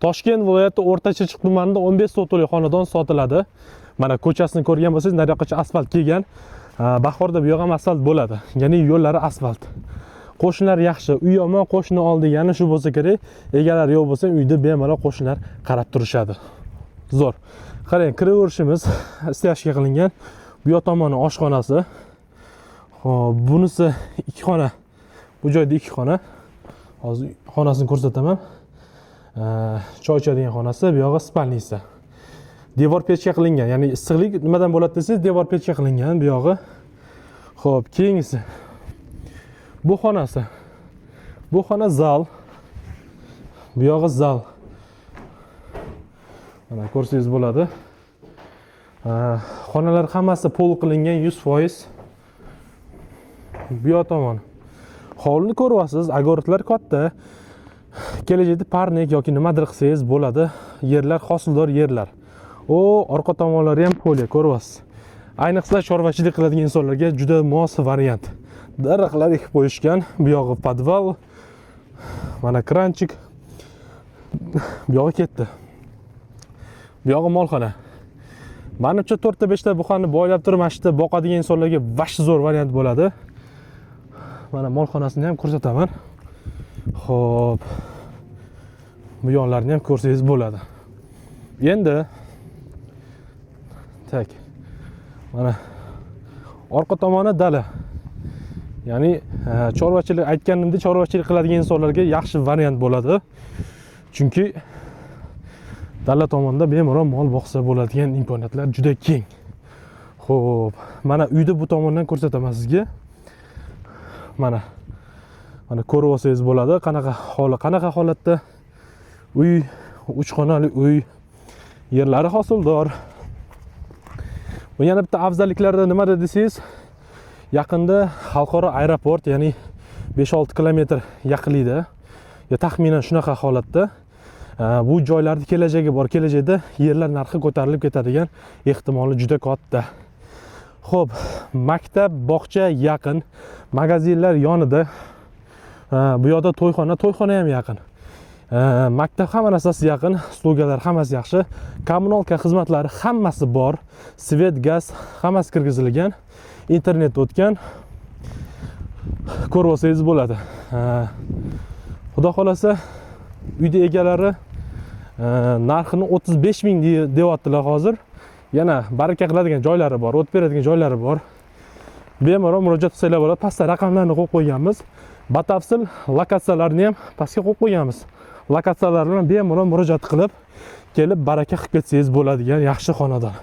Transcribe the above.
Toshkent viloyati O'rtachirchiq tumanida 15 sotuli xonadon sotiladi. Mana ko'chasini ko'rgan bo'lsangiz, nariyoqgacha asfalt kelgan. Bahorda bu yoq ham asfalt bo'ladi. Ya'ni yo'llari asfalt. Qo'shnilar yaxshi, uy omon, qo'shni oldi, ya'ni shu bo'lsa kerak. Egalar yo'q bo'lsa, uyda bemalol qo'shnilar qarab turishadi. Zo'r. Qarang, kiraverishimiz isteyashga qilingan. Bu yoq tomoni oshxonasi. Xo'p, bunisi 2 xona. Bu joyda 2 xona. Hozir xonasini ko'rsataman. Choy ichadigan xonasi, bu yog'i spalnisi. Devor pechka qilingan, ya'ni issiqlik nimadan bo'ladi desangiz, devor pechka qilingan bu yog'i. Xo'p, keyingisi. Bu xonasi. Bu xona zal. Bu yog'i zal. Mana ko'rsangiz bo'ladi. Xonalar hammasi pol qilingan 100%. Bu yoq tomon. Hovlini ko'ryapsiz, agorotlar katta. Kelajakda parnik yoki nimadir qilsangiz bo'ladi. Yerlar hosildor yerlar. Orqa tomonlari ham polya, ko'ryapsiz. Ayniqsa chorvachilik qiladigan insonlarga juda mos variant. Daraxtlar ekib qo'yishgan. Bu yog'i podval. Mana kranchik. Bu yog'i ketdi. Bu yog'i molxona. Menimcha 4 ta 5 ta buxonni boylab turib, mana shu yerda boqadigan insonlarga vash zo'r variant bo'ladi. Mana molxonasini ham ko'rsataman. Xo'p. Bu yo'llarni ham ko'rsangiz bo'ladi. Endi mana orqa tomoni dala. Ya'ni chorvachilik aytganimdek, chorvachilik qiladigan insonlarga yaxshi variant bo'ladi. Chunki dala tomonda bemalol mol boqsa bo'ladigan imkoniyatlar juda keng. Xo'p, mana uyni bu tomondan ko'rsataman sizga. Mana ko'rib olsangiz bo'ladi, qanaqa holatda uy, 3 xonali uy, yerlari hosildor. Bu yana bitta afzalliklarida nima desangiz, yaqinda xalqaro aeroport, ya'ni 5-6 kilometr yaqinlikda, ya taxminan shunaqa holatda. Bu joylarda kelajagi bor, kelajakda yerlar narxi ko'tarilib ketadigan ehtimoli juda katta. Xo'p, maktab, bog'cha yaqin, magazinlar yonida. Bu yoqda to'yxona ham yaqin. Maktab hamma narsasi yaqin, slogalar hammasi yaxshi, kommunalka xizmatlari hammasi bor, svet, gaz hammasi kirgizilgan, internet o'tgan. Ko'rib olsangiz bo'ladi. Xudo xolasa, uyda egalari narxini 35 ming deyaptilar hozir. Yana baraka qiladigan joylari bor, o't beradigan joylari bor. Bemalol murojaat qilsanglar bo'ladi. Pastda raqamlarni qo'yib qo'yganmiz. Batafsil lokatsiyalarni ham pastga qo'yib qo'yganmiz. Lokatsiyalar bilan bemalol murojaat qilib, kelib baraka qilib ketsangiz bo'ladigan yaxshi xonadon.